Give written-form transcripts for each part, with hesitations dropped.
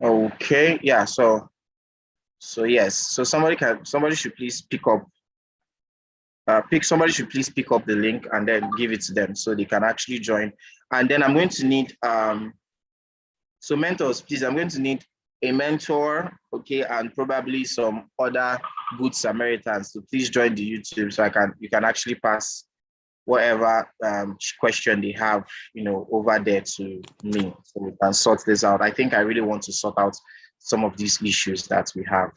Okay, yeah. So yes. So somebody should please pick up somebody should please pick up the link and then give it to them so they can actually join. And then I'm going to need so mentors, please. I'm going to need a mentor, okay, and probably some other good Samaritans to please join the YouTube so you can actually pass whatever question they have, over there to me so we can sort this out. I think I really want to sort out some of these issues that we have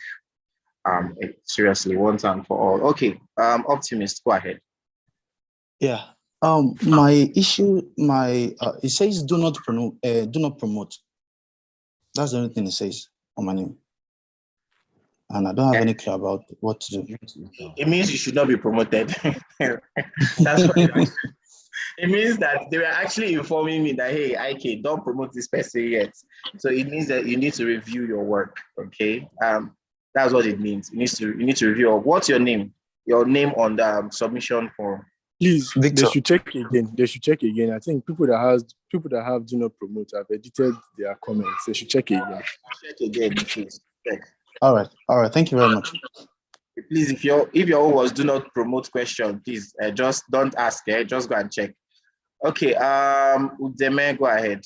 seriously once and for all. Okay, Optimist, go ahead. Yeah. My issue, it says do not promote. That's the only thing it says on my name. And I don't have any clue about what to do. It means you should not be promoted. That's what it means. It means that they were actually informing me that, hey, IK, don't promote this person yet. So it means that you need to review your work, okay? That's what it means. You need to review. What's your name? Your name on the submission form. Please, Victor. they should check again. They should check again. I think people that have do not promote have edited their comments. They should check again. Check again, please. Check. All right. Thank you very much. Please, if your own was do not promote question, please just don't ask. Just go and check. Okay. Udeme, go ahead.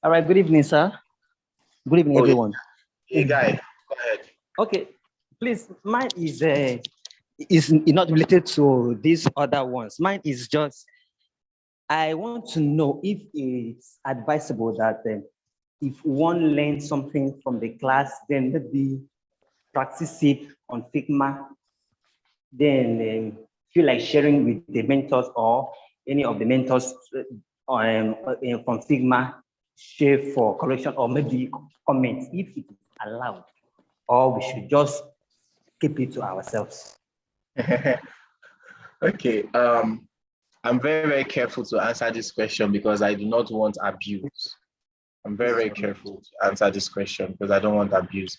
All right. Good evening, sir. Good evening, everyone. Hey, guy, go ahead. Okay. Please, mine is not related to these other ones. Mine is just, I want to know if it's advisable that if one learns something from the class, then maybe practice it on Figma, then feel like sharing with the mentors or any of the mentors from Figma, share for correction or maybe comments if it is allowed, or we should just keep it to ourselves. Okay. I'm very, very careful to answer this question because I do not want abuse. I'm very, very careful to answer this question because I don't want abuse.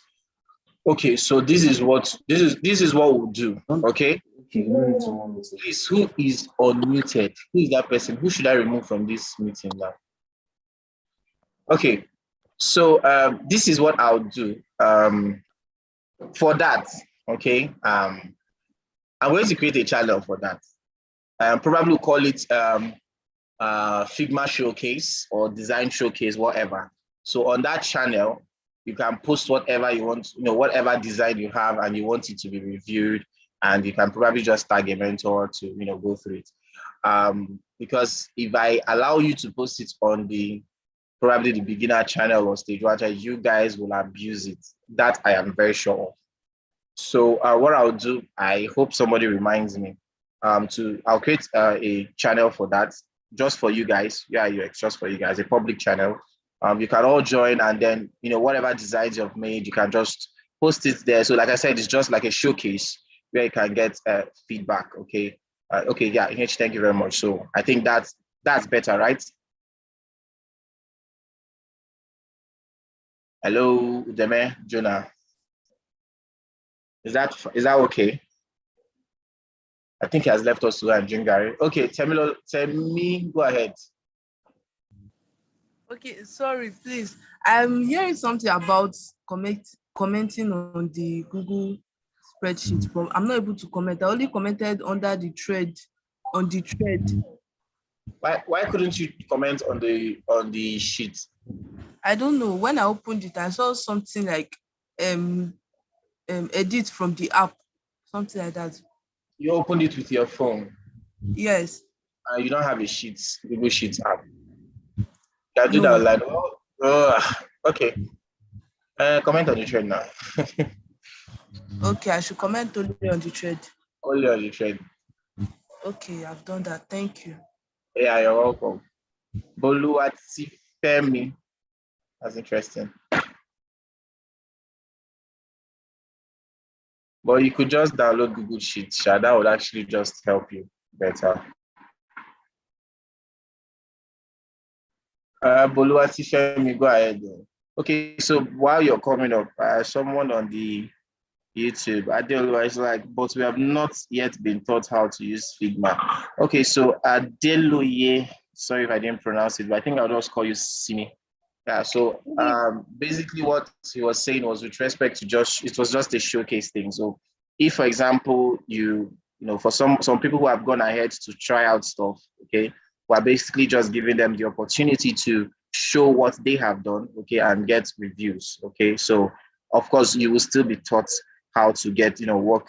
Okay, so this is what we'll do. Okay. Please, who is unmuted? Who is that person? Who should I remove from this meeting now? Okay, so this is what I'll do. For that, okay. I'm going to create a channel for that. Probably call it Figma Showcase or Design Showcase, whatever. So on that channel, you can post whatever you want, whatever design you have and you want it to be reviewed, and you can probably just tag a mentor to, go through it. Because if I allow you to post it on probably the beginner channel or stage one, you guys will abuse it. That I am very sure of. So what I'll do, I hope somebody reminds me. I'll create a channel for that, just for you guys. Yeah, UX, just for you guys, a public channel. You can all join, and then whatever designs you've made, you can just post it there. So, like I said, it's just like a showcase where you can get feedback. Okay, okay, yeah, H, thank you very much. So I think that's better, right? Hello, Udeme, Jonah. Is that okay? I think he has left us to go and drink Gary. Okay, Temi, go ahead. Okay, sorry, please. I'm hearing something about commenting on the Google spreadsheet, but I'm not able to comment. I only commented under the thread, on the thread. Why couldn't you comment on the sheet? I don't know. When I opened it, I saw something like edit from the app, something like that. You opened it with your phone? Yes. You don't have a Google Sheets app. Can I do that online? Oh, okay. Comment on the thread now. Okay, I should comment only on the thread. Only on the thread. Okay, I've done that. Thank you. Yeah, you're welcome. Boluwatifemi. That's interesting. But you could just download Google Sheets. That would actually just help you better. Boluwatifemi, go ahead. Okay, so while you're coming up, someone on the YouTube, Adeoluwa is like, but we have not yet been taught how to use Figma. Okay, so Adeluye, sorry if I didn't pronounce it, but I think I'll just call you Simi. Yeah, so basically what he was saying was with respect to just, it was just a showcase thing. So if, for example, for some people who have gone ahead to try out stuff, okay, we're basically just giving them the opportunity to show what they have done, okay, and get reviews, okay. So of course you will still be taught how to get, work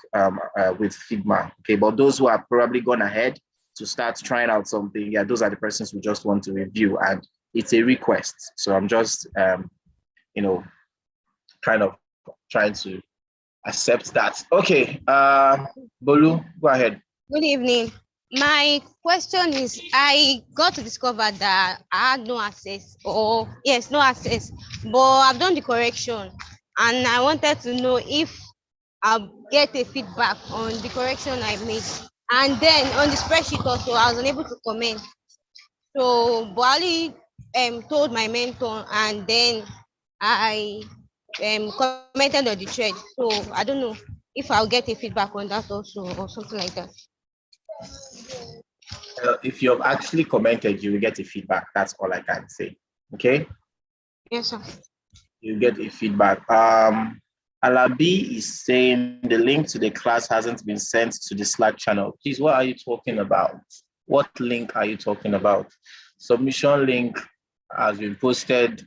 with Figma, okay. But those who have probably gone ahead to start trying out something, yeah, those are the persons who just want to review, and it's a request. So I'm just, kind of trying to accept that. Okay, Bolu, go ahead. Good evening. My question is, I got to discover that I had no access, or yes, no access, but I've done the correction, and I wanted to know if I'll get a feedback on the correction I made. And then on the spreadsheet also, I was unable to comment. So Boali told my mentor, and then I commented on the thread. So I don't know if I'll get a feedback on that also, or something like that. If you have actually commented, you will get a feedback. That's all I can say. Okay? Yes, sir. You get a feedback. Alabi is saying the link to the class hasn't been sent to the Slack channel. Please, what are you talking about? What link are you talking about? Submission link has been posted.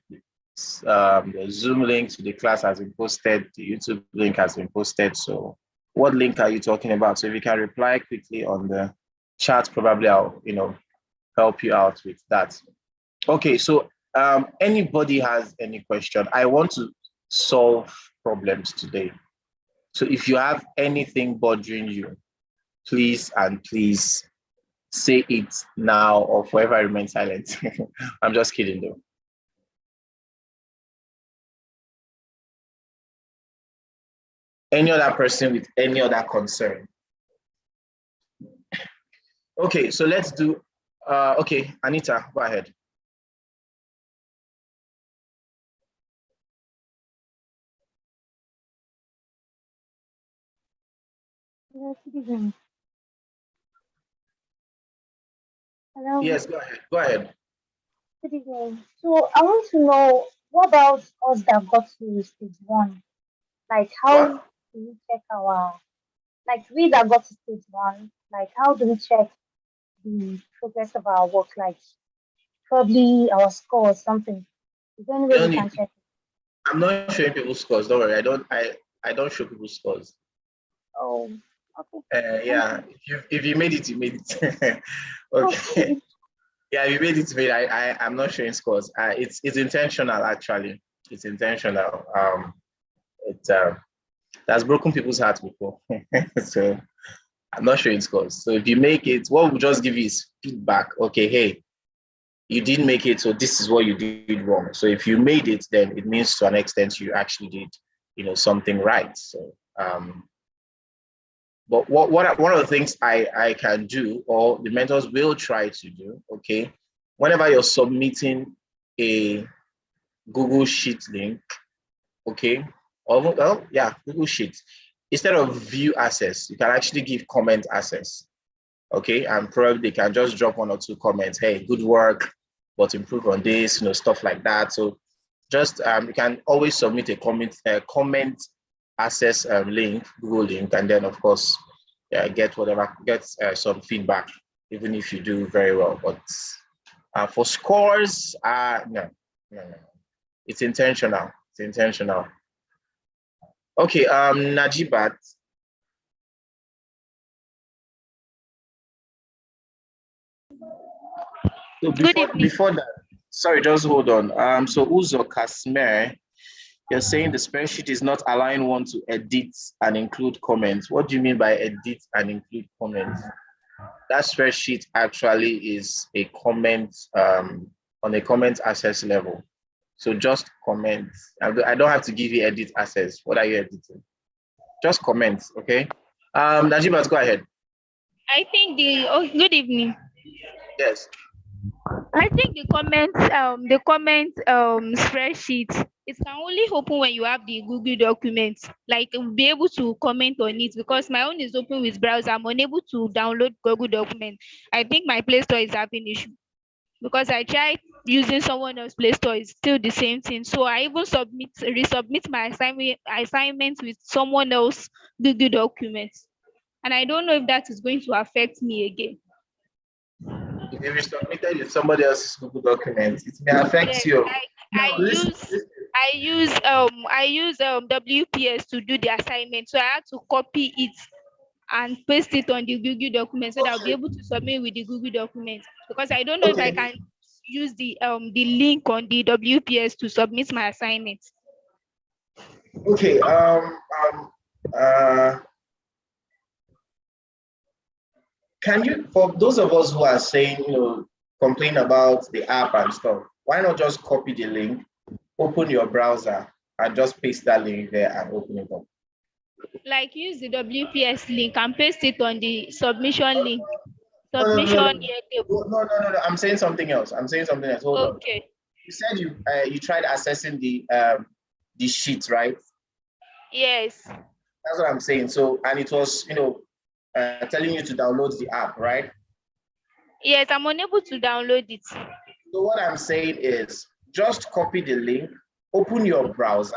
The Zoom link to the class has been posted. The YouTube link has been posted. So what link are you talking about? So if you can reply quickly on the chat, probably I'll, help you out with that. Okay, so anybody has any question? I want to solve problems today. So if you have anything bothering you, please say it now or forever remain silent. I'm just kidding though. Any other person with any other concern? Okay, so let's do, okay, Anita, go ahead. Hello. Yes, go ahead. Go ahead. Good evening. So I want to know, what about us that got to stage one? Like, how What? do we check like we that got to stage one, like how do we check the progress of our work? Like probably our score or something. Is there any way we can check it? I'm not showing people's scores. Don't worry. I don't show people's scores. Oh, okay. Yeah. If you made it, you made it. Okay. Yeah, you made it. I'm not showing scores. It's intentional actually. It's intentional. It that's broken people's hearts before. So I'm not showing scores. So if you make it, what we'll just give you is feedback. Okay, hey, you didn't make it, so this is what you did wrong. So if you made it, then it means to an extent you actually did, something right. So but one of the things I can do, or the mentors will try to do, okay, whenever you're submitting a Google Sheet link, okay, Google Sheet, instead of view access, you can actually give comment access, okay, and probably they can just drop one or two comments, hey, good work, but improve on this, stuff like that. So just you can always submit a comment access link, Google link, and then of course get some feedback, even if you do very well. But for scores, no. It's intentional. It's intentional. Okay, Najibat. So before that, sorry, just hold on. So Uzo Kasmer, you're saying the spreadsheet is not allowing one to edit and include comments. What do you mean by edit and include comments? That spreadsheet actually is a comment on a comment access level. So just comment. I don't have to give you edit access. What are you editing? Just comment, okay? Najibat, go ahead. I think good evening. Yes. I think the comment spreadsheet, it can only open when you have the Google documents. Like you'll be able to comment on it, because my own is open with browser. I'm unable to download Google document. I think my Play Store is having issue, because I tried using someone else's Play Store is still the same thing. So I even resubmit my assignment with someone else Google documents. And I don't know if that is going to affect me again. If you submitted with somebody else's Google document, it may affect Yes, you. like Now, listen, listen. I use WPS to do the assignment. So I had to copy it and paste it on the Google document so that I'll be able to submit with the Google document. Because I don't know if I Okay. can use the link on the WPS to submit my assignment. Okay. Uh, Can you, for those of us who are saying, complain about the app and stuff, why not just copy the link, open your browser, and just paste that link there and open it up? Like use the WPS link and paste it on the submission link. No, no, no, Submission no. here. No. I'm saying something else. Hold on. Okay. You said you tried accessing the sheet, right? Yes. That's what I'm saying. So, and it was, telling you to download the app, right? Yes, I'm unable to download it. So what I'm saying is just copy the link, open your browser,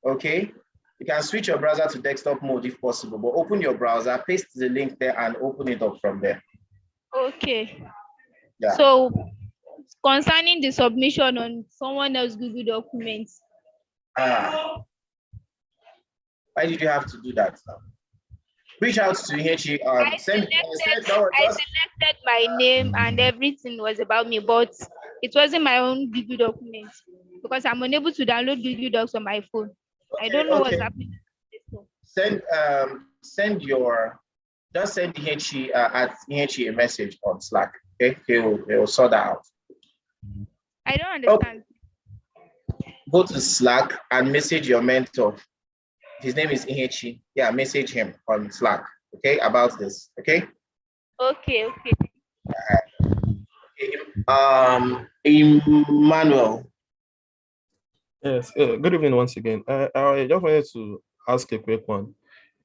okay? You can switch your browser to desktop mode if possible, but open your browser, paste the link there and open it up from there. Okay. Yeah. So concerning the submission on someone else's Google documents. Why did you have to do that now? Reach out to HE. I selected my name and everything was about me, but it wasn't my own Google documents because I'm unable to download Google Docs on my phone. Okay, I don't know what's happening. Send the HE at HE a message on Slack. Okay, he'll sort that out. I don't understand. Okay. Go to Slack and message your mentor. His name is Ihechi. Yeah, message him on Slack, okay, about this, okay? Okay. Emmanuel. Yes, good evening once again. I just wanted to ask a quick one.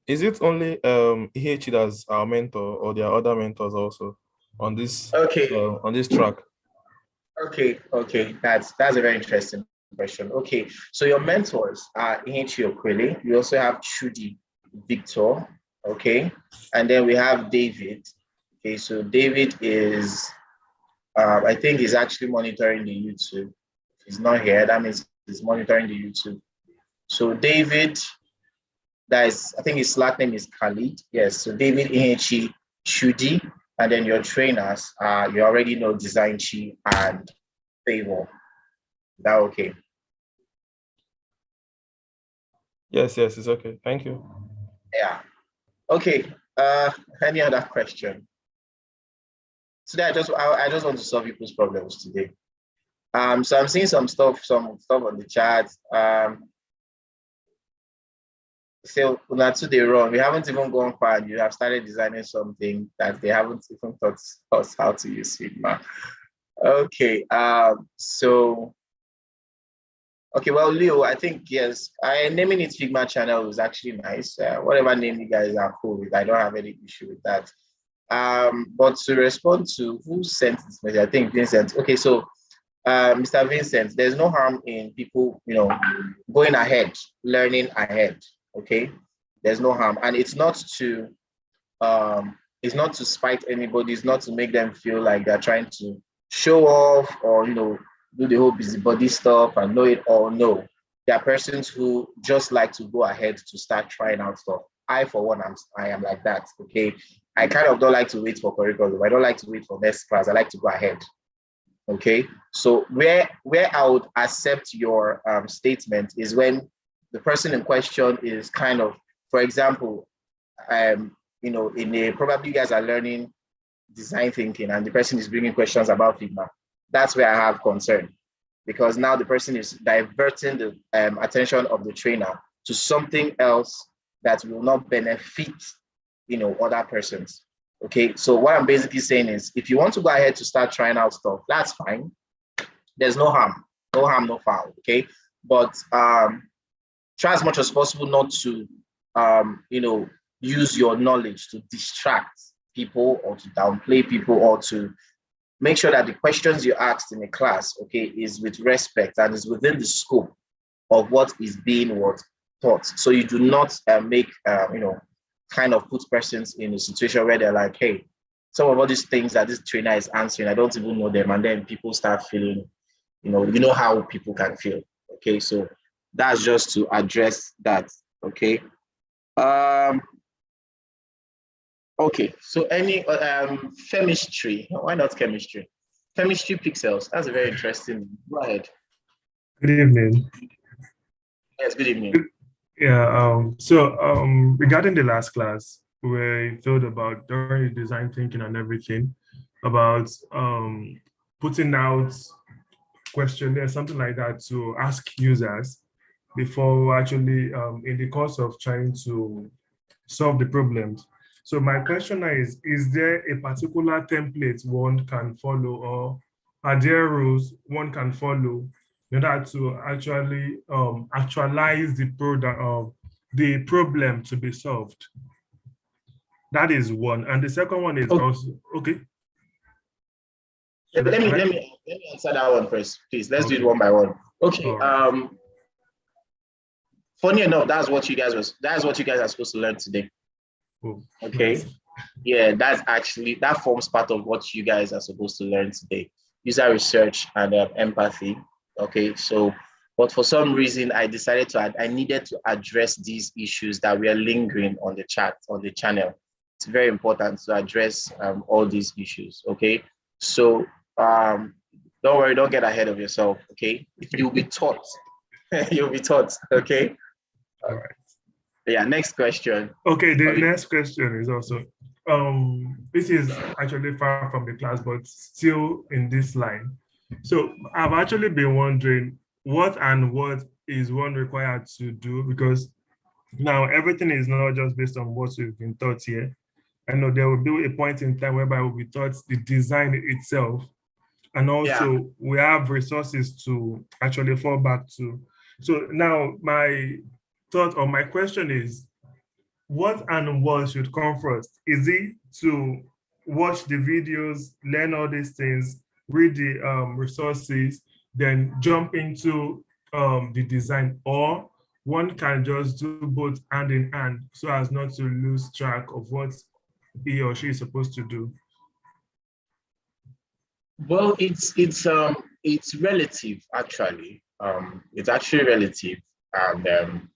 Is it only Ihechi that's our mentor, or there are other mentors also on this track? Okay, that's a very interesting question. Okay, so your mentors are Ihechi Okwele. We also have Chudi Victor, okay, and then we have David. Okay, so David is, I think he's actually monitoring the YouTube. If he's not here, that means he's monitoring the YouTube. So David, I think his Slack name is Khalid. Yes, so David, Ihechi, Chudi, and then your trainers, you already know Design Chi and Favor. Is that okay? Yes, it's okay. Thank you. Yeah. Okay. Any other question? Today, I just want to solve people's problems today. So I'm seeing some stuff on the chat. So that's they wrong. We haven't even gone far, and you have started designing something that they haven't even taught us how to use Figma. Okay. Okay, well, Leo, I think, yes, naming it Figma channel is actually nice. Whatever name you guys are cool with, I don't have any issue with that. But to respond to who sent this message, I think Vincent. Okay, so Mr. Vincent, there's no harm in people, going ahead, learning ahead. Okay, there's no harm, and it's not to spite anybody. It's not to make them feel like they're trying to show off or do the whole busybody stuff and know it all. No, there are persons who just like to go ahead to start trying out stuff. I, for one, I am like that. Okay, I kind of don't like to wait for curriculum. I don't like to wait for next class. I like to go ahead. Okay, so where I would accept your statement is when the person in question is kind of, for example, probably you guys are learning design thinking and the person is bringing questions about Figma. That's where I have concern, because now the person is diverting the attention of the trainer to something else that will not benefit, other persons. Okay, so what I'm basically saying is, if you want to go ahead to start trying out stuff, that's fine. There's no harm, no foul. Okay, but try as much as possible not to, use your knowledge to distract people or to downplay people or to make sure that the questions you asked in a class, okay, is with respect and is within the scope of what is being taught. So you do not make, kind of put persons in a situation where they're like, hey, some of all these things that this trainer is answering, I don't even know them. And then people start feeling, you know how people can feel. Okay, so that's just to address that. Okay. Okay, so any chemistry, why not chemistry? Chemistry pixels, that's a very interesting. Go ahead. Good evening. Yes, good evening. Yeah, regarding the last class, where you thought about during design thinking and everything, about putting out questionnaire, something like that, to ask users before actually in the course of trying to solve the problems. So my question is there a particular template one can follow, or are there rules one can follow in order to actually actualize the product of the problem to be solved? That is one. And the second one is also, okay. Let me answer that one first, please. Let's do it one by one. Okay. Right. Funny enough, that's what you guys are supposed to learn today. Oh, okay. Nice. Yeah, that forms part of what you guys are supposed to learn today. User research and empathy. Okay, so but for some reason I needed to address these issues that were lingering on the channel. It's very important to address all these issues. Okay, so don't worry, don't get ahead of yourself. Okay, you'll be taught. You'll be taught. Okay. All right. Yeah, next question. Okay, the next question is also, this is actually far from the class, but still in this line. So I've actually been wondering what is one required to do, because now everything is not just based on what we've been taught here. I know there will be a point in time whereby we'll be taught the design itself. And also we have resources to actually fall back to. So now my thought or my question is, what and what should come first? Is it to watch the videos, learn all these things, read the resources, then jump into the design, or one can just do both hand in hand so as not to lose track of what he or she is supposed to do? Well, it's relative actually. It's actually relative, and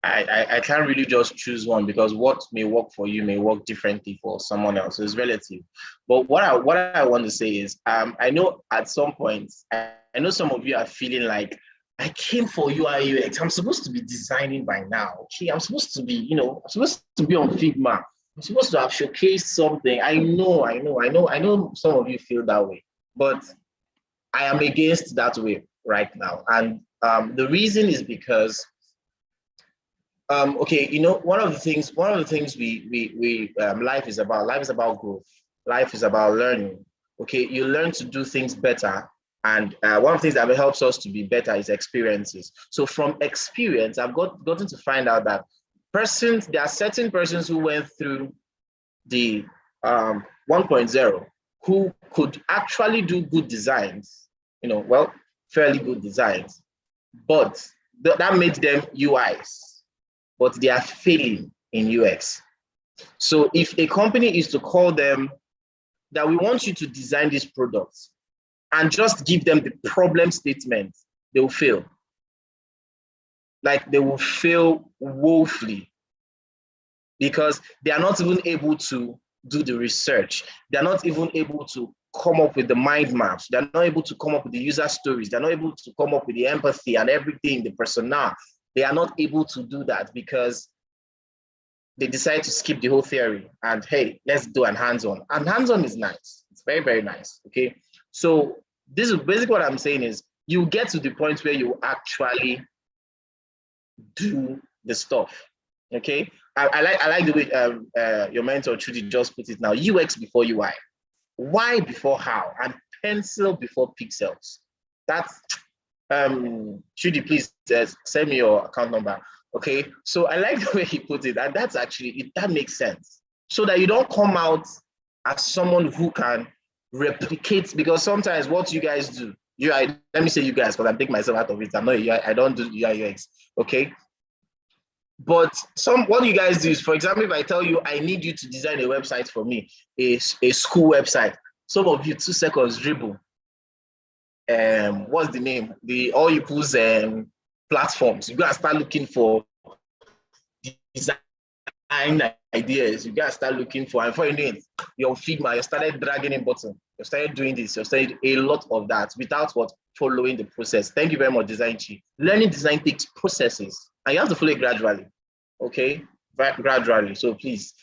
I can't really just choose one, because what may work for you may work differently for someone else. So it's relative. But what I want to say is, I know at some point, I know some of you are feeling like, I came for UI UX. I'm supposed to be designing by now. Okay, I'm supposed to be, I'm supposed to be on Figma. I'm supposed to have showcased something. I know some of you feel that way, but I am against that way right now. And the reason is because okay, one of the things we life is about growth. Life is about learning. Okay, you learn to do things better, and one of the things that helps us to be better is experiences. So from experience, I've gotten to find out that there are certain persons who went through the 1.0 who could actually do good designs, fairly good designs, but that made them UIs. But they are failing in UX. So if a company is to call them that we want you to design this product and just give them the problem statement, they will fail. Like, they will fail woefully, because they are not even able to do the research. They're not even able to come up with the mind maps. They're not able to come up with the user stories. They're not able to come up with the empathy and everything, the persona. They are not able to do that because they decide to skip the whole theory and, hey, let's do an hands-on. And hands-on is nice. It's very, very nice. Okay. So this is basically what I'm saying is, you get to the point where you actually do the stuff. Okay. I like the way your mentor Trudy just put it now. UX before UI. Why before how? And pencil before pixels. That's Trudy, please send me your account number. Okay, so I like the way he put it, and that's actually that makes sense. So that you don't come out as someone who can replicate, because sometimes what you guys do, let me say you guys, because I'm taking myself out of it. I'm not I don't do UI UX, okay? But what you guys do is, for example, if I tell you I need you to design a website for me, a school website, some of you 2 seconds dribble. What's the name? All you put platforms. You gotta start looking for design ideas. You gotta start looking for, and for you know it, your Figma, you started dragging in button. You started doing this. You started a lot of that without following the process. Thank you very much, Design Chief. Learning design takes processes, and you have to follow it gradually. Okay, gradually. So please,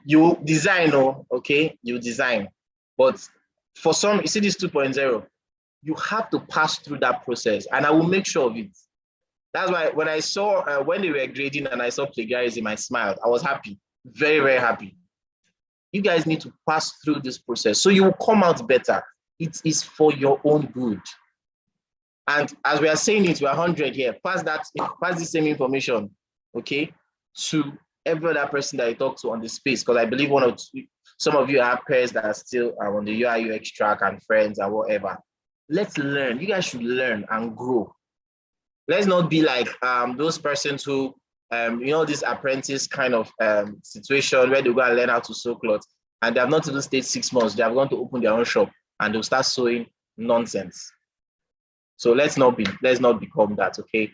you design, okay, you design, but for some, you see this 2.0, you have to pass through that process, and I will make sure of it. That's why when I saw when they were grading and I saw plagiarism, I smiled. I was happy, very, very happy. You guys need to pass through this process so you will come out better. It is for your own good. And as we are saying it, we're 100 here. Pass the same information, okay, to every other person that you talk to on the space, because I believe some of you have peers that are still on the UI UX track and friends and whatever. Let's learn. You guys should learn and grow. Let's not be like those persons who, this apprentice kind of situation where they go and learn how to sew clothes, and they have not even stayed 6 months. They have gone to open their own shop and they'll start sewing nonsense. So let's not become that, okay?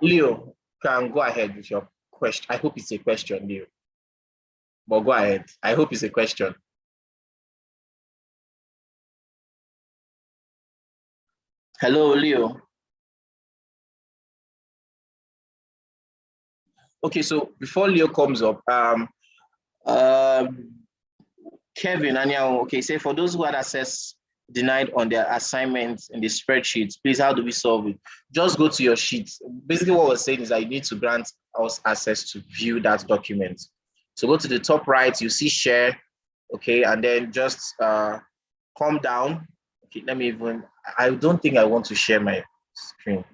Leo, can go ahead with your question. I hope it's a question, Leo. But go ahead. I hope it's a question. Hello, Leo. Okay, so before Leo comes up, Kevin, okay, say for those who had access denied on their assignments in the spreadsheet, please, how do we solve it? Just go to your sheet. Basically, what we're saying is that you need to grant us access to view that document. So go to the top right, you see share, okay, and then just come down. Okay, I don't think I want to share my screen,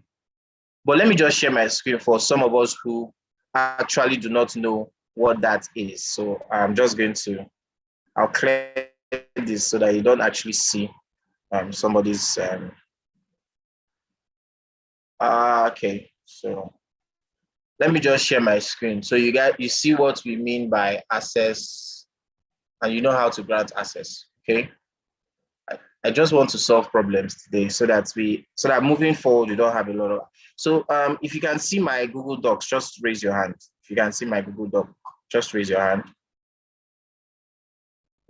but let me just share my screen for some of us who actually do not know what that is. So I'm just going to, I'll clear this so that you don't actually see somebody's, okay, so let me just share my screen. So you see what we mean by access, and you know how to grant access, okay? I just want to solve problems today so that moving forward, we don't have a lot of, so if you can see my Google Docs, just raise your hand. If you can see my Google Doc, just raise your hand.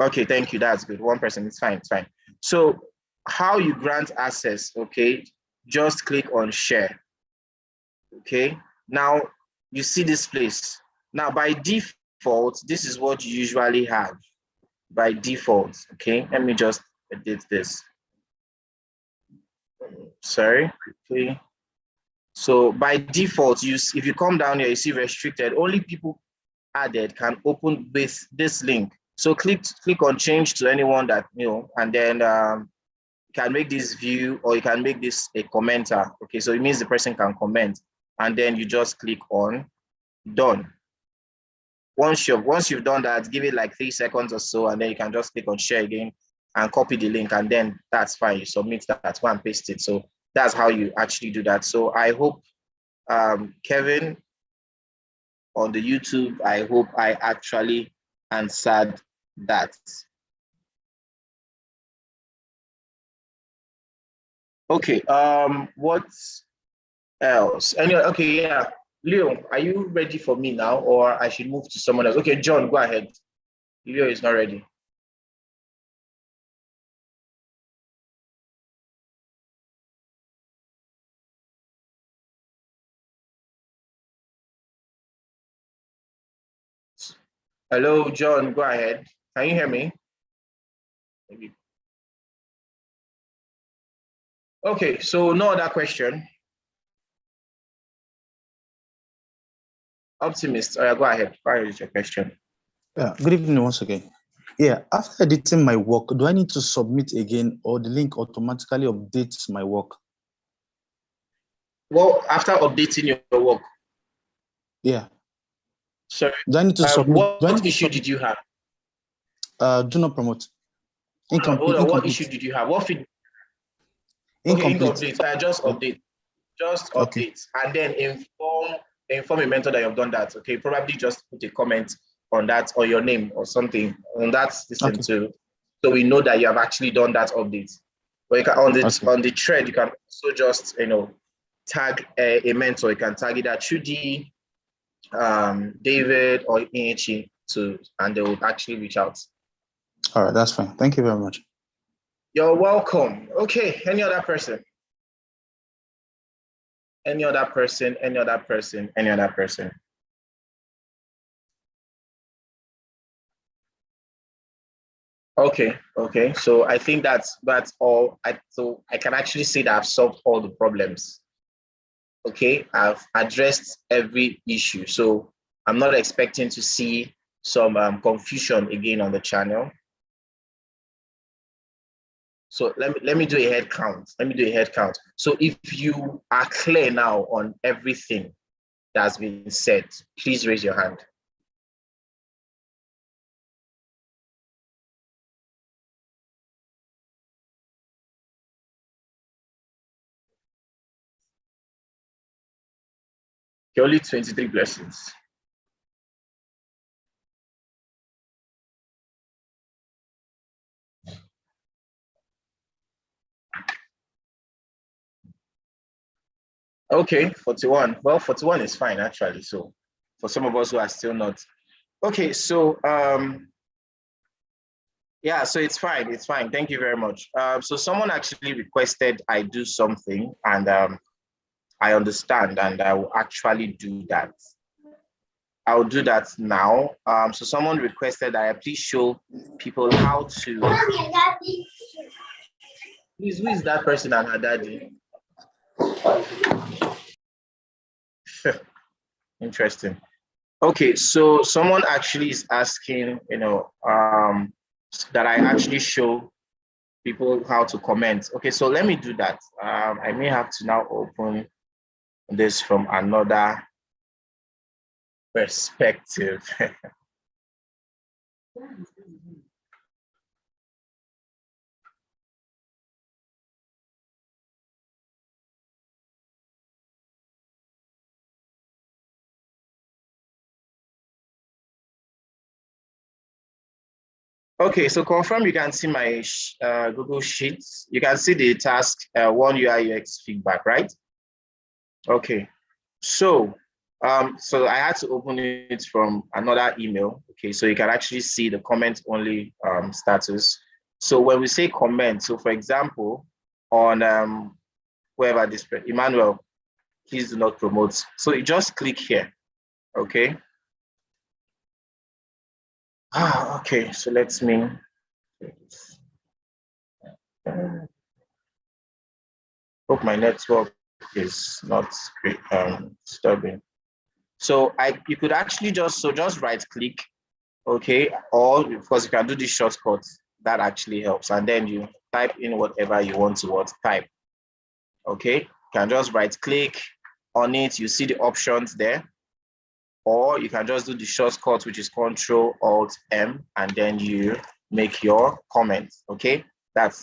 Okay, thank you, that's good. One person, it's fine, it's fine. So how you grant access, okay, just click on share, okay? Now, you see this place. Now, by default, this is what you usually have by default, okay? Let me just edit this. Sorry, quickly. So by default, if you come down here, you see restricted. Only people added can open with this link. So click on change to anyone that, and then you can make this view, or you can make this a commenter. Okay, so it means the person can comment, and then you just click on done. Once you've done that, give it like 3 seconds or so, and then you can just click on share again and copy the link, and then that's fine. You submit that, go and paste it. So that's how you actually do that. So I hope, Kevin, on the YouTube, I hope I actually answered that. Okay, what else? Anyway, okay, yeah. Leo, are you ready for me now, or I should move to someone else? Okay, John, go ahead. Leo is not ready. Hello, John, go ahead. Can you hear me? Maybe. Okay, so no other question. Optimist, go ahead. Fire is your question. Yeah, good evening once again. Yeah, after editing my work, do I need to submit again, or the link automatically updates my work? Well, after updating your work. Yeah. Sorry. Do I need to submit? What issue did you have? Do not promote. Hold on. What incomplete. issue did you have? What feed? Okay, Incomplete. incomplete. Just update. Just Okay. update, and then inform a mentor that you've done that. Okay, probably just put a comment on that or your name or something on that system too, so we know that you have actually done that update. But you can, on the thread, you can also just tag a mentor. You can tag either Trudy, David, or Inechi and they will actually reach out. All right, that's fine. Thank you very much. You're welcome. Okay, any other person? Any other person? Any other person? Any other person? Okay. So I think that's all. So I can actually say that I've solved all the problems. Okay, I've addressed every issue. So I'm not expecting to see some confusion again on the channel. So let me do a head count. So if you are clear now on everything that's been said, please raise your hand. Only 23 blessings. Okay, 41. Well, 41 is fine actually. So for some of us who are still not. Okay, so yeah, so it's fine. Thank you very much. So someone actually requested I do something, and I understand, and I will actually do that. I'll do that now. So someone requested that I please show people how to. Please, who is that person and her daddy? Interesting. Okay, so someone actually is asking, that I actually show people how to comment. Okay, so let me do that. I may have to now open this from another perspective. Okay, so confirm you can see my Google Sheets. You can see the task, one UI UX feedback, right? Okay, so so I had to open it from another email. Okay, so you can actually see the comment only status. So when we say comment, so for example, on whoever this, Emmanuel, please do not promote. So you just click here, okay? Okay, so let me. Hope my network is not disturbing. So you could actually just right click, okay, or of course you can do this shortcut. That actually helps, and then you type in whatever you want to type. Okay, you can just right click on it. You see the options there, or you can just do the shortcut, which is Control Alt M, and then you make your comment. Okay, that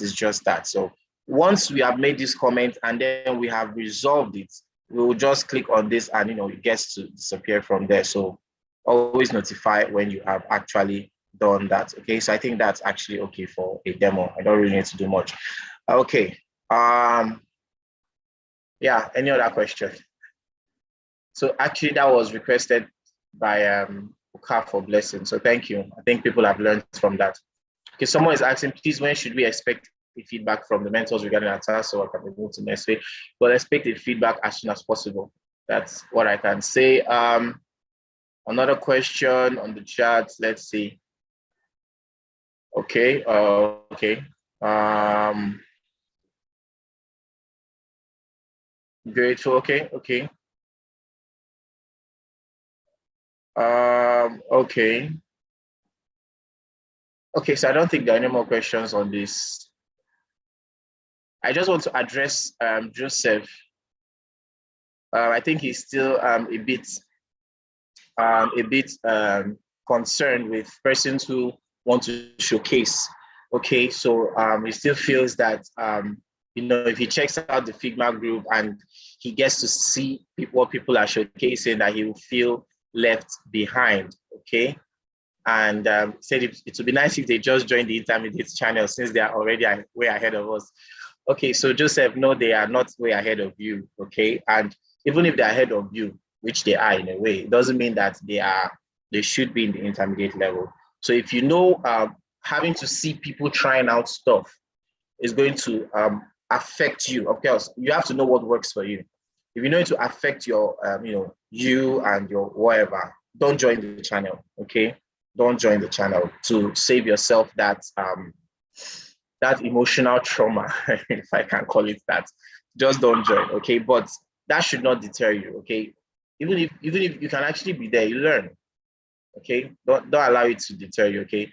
is just that. So once we have made this comment and then we have resolved it, we will just click on this and it gets to disappear from there. So always notify when you have actually done that. Okay, so I think that's actually okay for a demo. I don't really need to do much. Okay. Yeah, any other question? So actually that was requested by Uka for blessing. So thank you. I think people have learned from that. Okay, someone is asking, please, when should we expect the feedback from the mentors regarding our task so I can move to next week? Well, expect the feedback as soon as possible. That's what I can say. Another question on the chat. Let's see. Okay. Okay. Grateful. Okay. Okay. Okay. Okay. So I don't think there are any more questions on this. I just want to address Joseph. I think he's still a bit concerned with persons who want to showcase Okay, so he still feels that if he checks out the Figma group and he gets to see what people are showcasing, that he will feel left behind. Okay, and said it would be nice if they just join the intermediate channel since they are already way ahead of us. Okay, so Joseph, no, they are not way ahead of you. Okay, and even if they're ahead of you, which they are in a way, it doesn't mean that they should be in the intermediate level. So if you know having to see people trying out stuff is going to affect you, of course, you have to know what works for you. If you know it to affect your, you and your whatever, don't join the channel, okay? Don't join the channel to save yourself that emotional trauma, if I can call it that. Just don't join, okay? But that should not deter you, okay? Even if you can actually be there, you learn, okay? Don't allow it to deter you, okay?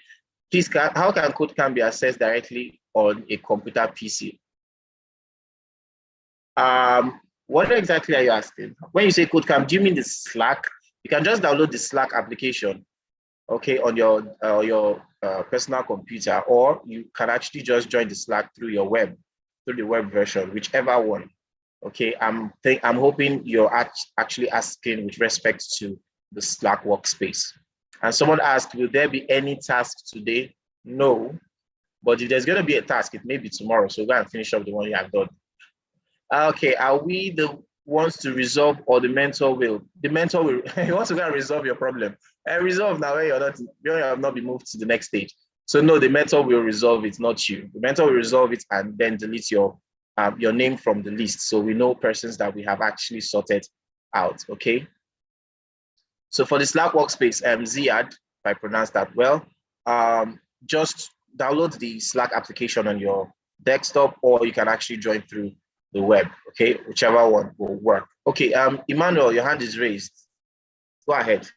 Please, how can KodeCamp be accessed directly on a computer PC? What exactly are you asking? When you say KodeCamp, do you mean the Slack? You can just download the Slack application, okay, on your personal computer, or you can actually just join the Slack through the web version, whichever one. Okay, I'm hoping you're actually asking with respect to the Slack workspace. And someone asked, will there be any task today? No, but if there's going to be a task, it may be tomorrow. So go and finish up the one you have done. Okay, are we the ones to resolve, or the mentor will? The mentor will. He wants to go and resolve your problem. And resolve now, where you have not been moved to the next stage. So no, the mentor will resolve it, not you. The mentor will resolve it and then delete your name from the list, so we know persons that we have actually sorted out. Okay. So for the Slack workspace, Ziad, if I pronounce that well, just download the Slack application on your desktop, or you can actually join through the web. Okay, whichever one will work. Okay, Emmanuel, your hand is raised. Go ahead.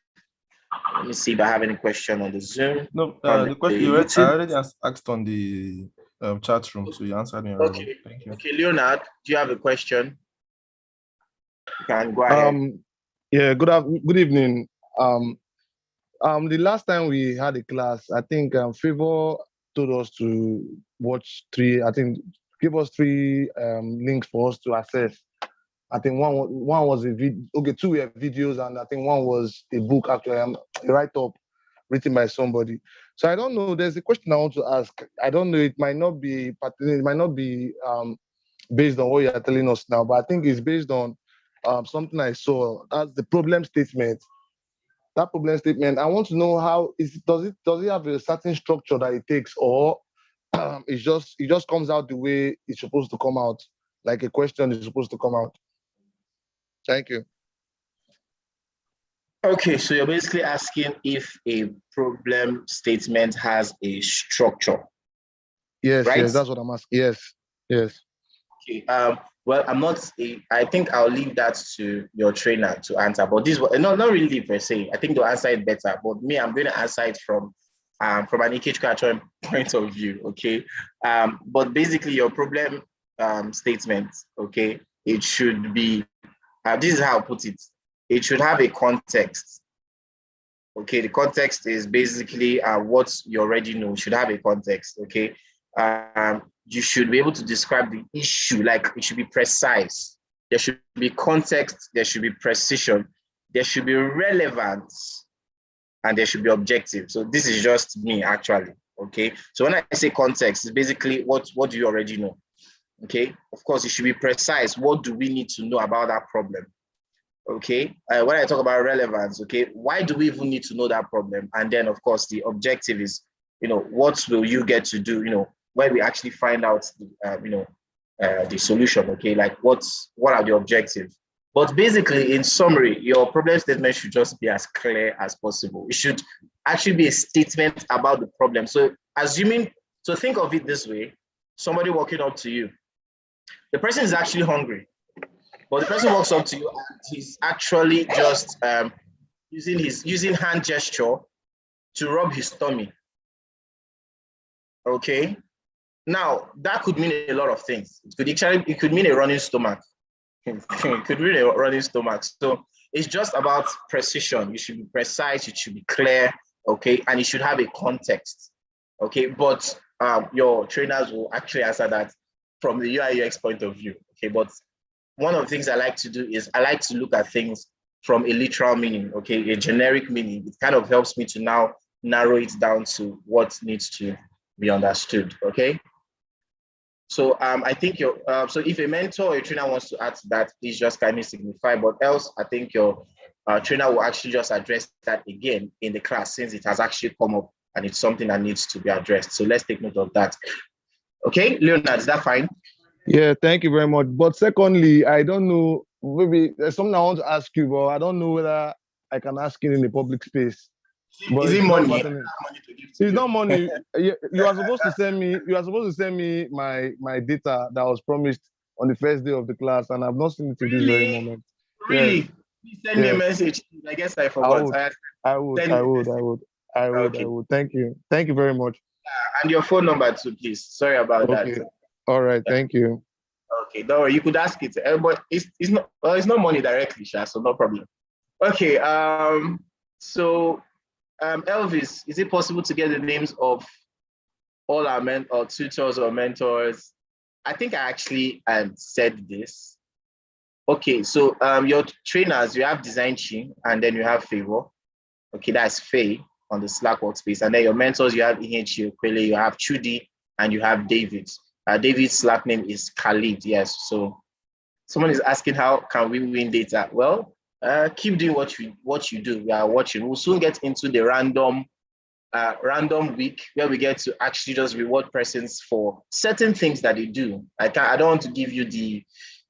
Let me see if I have any question on the Zoom. No, the question I already asked on the chat room, so you answered me already. Okay. Thank you. Okay, Leonard, do you have a question? You can go ahead. Yeah. Good evening. The last time we had a class, I think Favor told us to watch give us three links for us to access. I think one was a video. Okay, two were videos, and I think one was a book, actually, a write-up written by somebody. So I don't know. There's a question I want to ask. I don't know. It might not be based on what you are telling us now, but I think it's based on something I saw. That's the problem statement. That problem statement, I want to know does it have a certain structure that it takes, or it just comes out the way it's supposed to come out, like a question is supposed to come out. Thank you. Okay, so you're basically asking if a problem statement has a structure. Yes, right? yes, that's what I'm asking. Yes. Okay. Well, I think I'll leave that to your trainer to answer. But this, no, not really per se. I think they'll answer it better. But me, I'm going to answer it from an EKH culture point of view. Okay. But basically, your problem statement, okay, it should be. This is how I put it. It should have a context. Okay, the context is basically what you already know. It should have a context. Okay. You should be able to describe the issue, like it should be precise. There should be context, there should be precision, there should be relevance, and there should be objective. So this is just me, actually, okay? So when I say context, it's basically what do you already know, okay? Of course, it should be precise. What do we need to know about that problem, okay? When I talk about relevance, okay, why do we even need to know that problem? And then, of course, the objective is, what will you get to do, where we actually find out, the solution, okay? Like what are the objectives? But basically, in summary, your problem statement should just be as clear as possible. It should actually be a statement about the problem. So think of it this way, somebody walking up to you, the person is actually hungry, but the person walks up to you and he's actually just using hand gesture to rub his tummy, okay? Now, that could mean a lot of things. It could mean a running stomach. It could mean a running stomach. So it's just about precision. You should be precise, it should be clear, okay? And it should have a context, okay? But your trainers will actually answer that from the UI UX point of view. Okay, but one of the things I like to do is I like to look at things from a literal meaning, okay, a generic meaning. It kind of helps me to now narrow it down to what needs to be understood, okay? So I think so if a mentor or a trainer wants to add to that, please just kindly signify, but else I think your trainer will actually just address that again in the class since it has actually come up and it's something that needs to be addressed. So let's take note of that. Okay, Leonard, is that fine? Yeah, thank you very much. But secondly, I don't know, maybe there's something I want to ask you, but I don't know whether I can ask it in the public space. But Is it it's money? not pertinent. It's not money. You are supposed to send me. You are supposed to send me my data that was promised on the first day of the class, and I've not seen it to this very moment. Really? Yes. Please send me a message. I guess I I forgot. would. I would. Send I me- would. I would. I would. Okay. I would. Thank you. Thank you very much. And your phone number too, please. Sorry about Okay. that. All right. Thank you. Okay, don't worry. You could ask it, but it's not money directly, Sha, so no problem. Okay. So Elvis, is it possible to get the names of all our tutors or mentors? I think I actually said this. Okay, so your trainers, you have Design Chi, and then you have Favor. Okay, that's Faye on the Slack workspace. And then your mentors, you have Ihechi Okwele, you have Chudi, and you have David. David's Slack name is Khalid, yes. So someone is asking how can we win data? Well, keep doing what you do. We are watching. We'll soon get into the random week where we get to actually just reward persons for certain things that they do. I don't want to give you the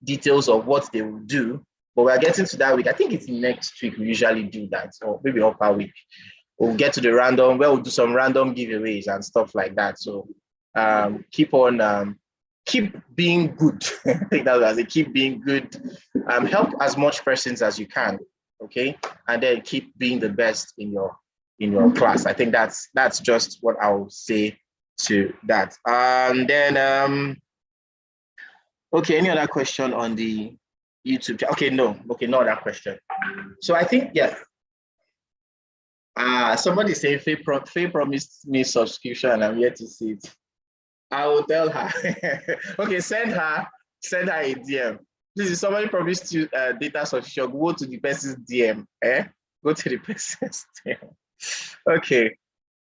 details of what they will do, but we're getting to that week. I think it's next week we usually do that, or maybe upper week. We'll get to the random where we'll do some random giveaways and stuff like that. So keep being good. I think that's what I say, keep being good. Help as much persons as you can, okay? And then keep being the best in your class. I think that's just what I'll say to that. And then okay, any other question on the YouTube? Okay, no other question. So I think, yeah. Somebody saying Faye promised me subscription and I'm yet to see it. I will tell her. Okay, send her a DM. Please, if somebody promised you data subscription, go to the person's DM. Go to the person's DM. Okay.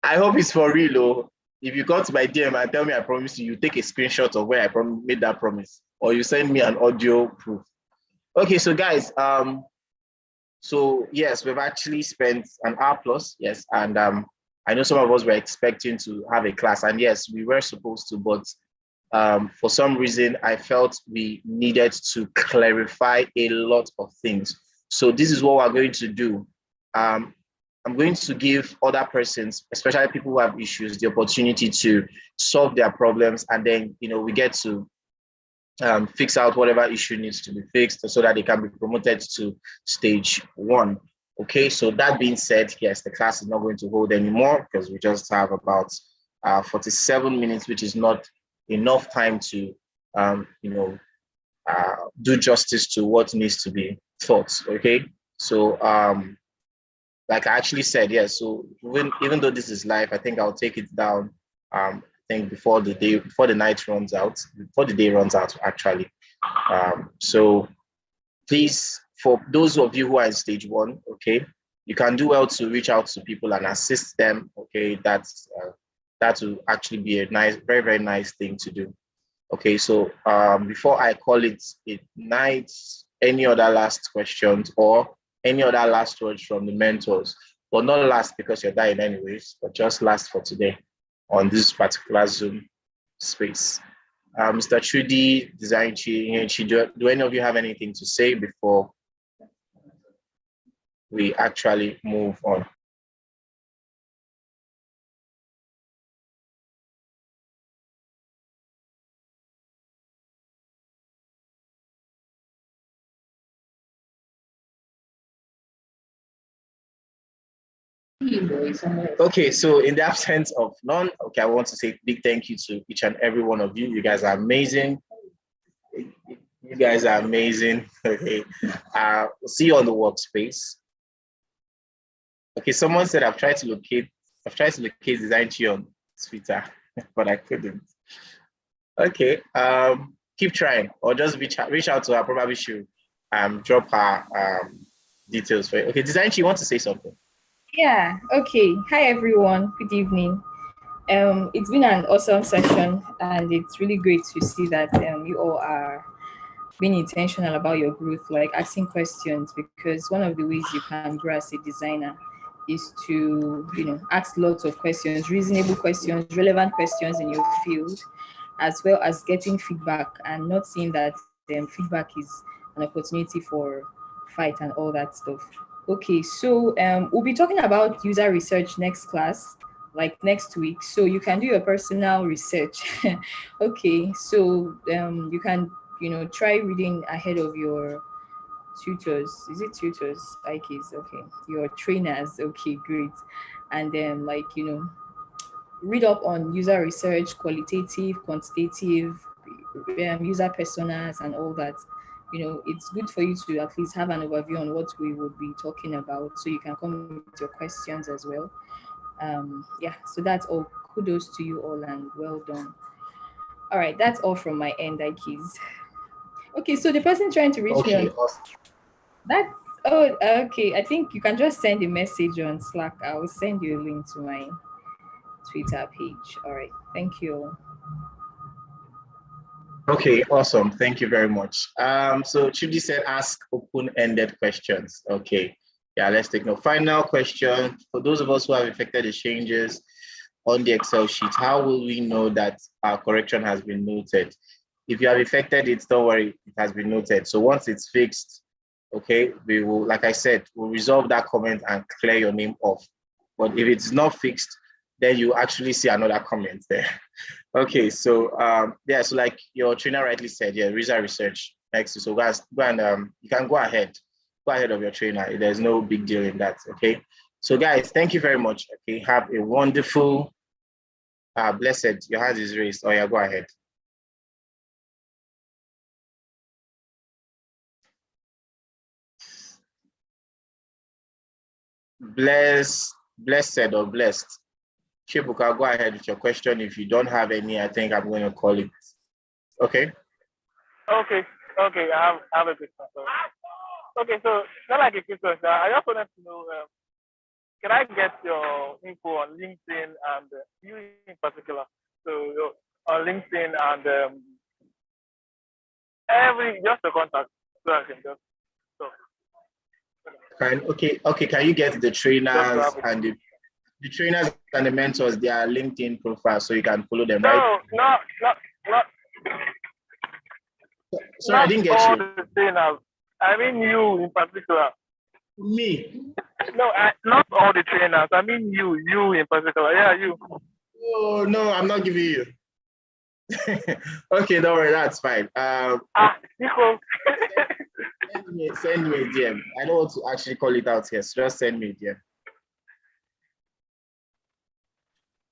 I hope it's for real, though. If you go to my DM and tell me I promised you, you take a screenshot of where I made that promise, or you send me an audio proof. Okay, so guys, so yes, we've actually spent an hour plus, yes, and I know some of us were expecting to have a class, and yes, we were supposed to, but for some reason, I felt we needed to clarify a lot of things. So this is what we're going to do. I'm going to give other persons, especially people who have issues, the opportunity to solve their problems, and then we get to fix out whatever issue needs to be fixed so that they can be promoted to stage 1. Okay, so that being said, yes, the class is not going to hold anymore because we just have about 47 minutes, which is not enough time to do justice to what needs to be taught. Okay, so like I actually said, yes. So even though this is live, I think I'll take it down. I think before the day runs out, actually. So please, for those of you who are in stage 1, okay, you can do well to reach out to people and assist them. Okay, that will actually be a nice, very, very nice thing to do. Okay, so before I call it a night, any other last questions or any other last words from the mentors? Well, not last because you're dying anyways, but just last for today on this particular Zoom space. Mr. Trudy, Design Chi, do any of you have anything to say before we actually move on? Okay, so in the absence of none, okay, I want to say a big thank you to each and every one of you. You guys are amazing. You guys are amazing. Okay, see you on the workspace. Okay, someone said I've tried to locate Design Chi on Twitter. but I couldn't. Okay, keep trying, or just reach out to her. Probably she'll drop her details for you. Okay, Design, you want to say something? Yeah, okay. Hi everyone. Good evening. It's been an awesome session, and it's really great to see that you all are being intentional about your growth, like asking questions, because one of the ways you can grow as a designer is to, ask lots of questions, reasonable questions, relevant questions in your field, as well as getting feedback and not seeing that feedback is an opportunity for fight and all that stuff. Okay, so we'll be talking about user research next class, like next week. So you can do your personal research. Okay, so you can, try reading ahead of your tutors. Is it tutors? IKs, okay. Your trainers, okay, great. And then read up on user research, qualitative, quantitative, user personas and all that. It's good for you to at least have an overview on what we would be talking about, so you can come with your questions as well. Yeah, so that's all. Kudos to you all and well done. All right, that's all from my end, Ikes. Okay, so the person trying to reach me Okay, on that's okay. I think you can just send a message on Slack. I will send you a link to my Twitter page. All right, thank you. Okay, awesome. Thank you very much. So Chidi said ask open-ended questions. Okay. Yeah, let's take note. Final question. For those of us who have effected the changes on the Excel sheet, how will we know that our correction has been noted? If you have effected it, don't worry, it has been noted. So once it's fixed, okay, we will, like I said, we'll resolve that comment and clear your name off. But if it's not fixed, then you actually see another comment there. Okay, so yeah, so like your trainer rightly said, yeah, user research next. So guys, go and you can go ahead of your trainer. There's no big deal in that. Okay, so guys, thank you very much. Okay, have a wonderful, blessed. Your hand is raised. Oh yeah, go ahead. Blessed or blessed. Chibuka, go ahead with your question. If you don't have any, I think I'm going to call it. Okay. Okay. I have a question. Okay, so not like a question. I just wanted to know, can I get your info on LinkedIn and you in particular? So on LinkedIn and just the contact, so I can just talk. Okay. Can you get the trainers and the trainers and the mentors, their LinkedIn profile, so you can follow them, right? No. Sorry, I didn't get you. The trainers. I mean you in particular. Me? No, not all the trainers. I mean you in particular. Yeah, you. Oh no, I'm not giving you. Okay, don't worry, that's fine. Send me a DM. I don't want to actually call it out here, so just send me a DM.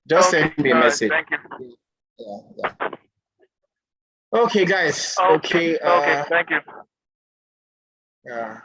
Just send me a message. Thank you. Yeah. Okay, guys. Okay. Thank you. Yeah.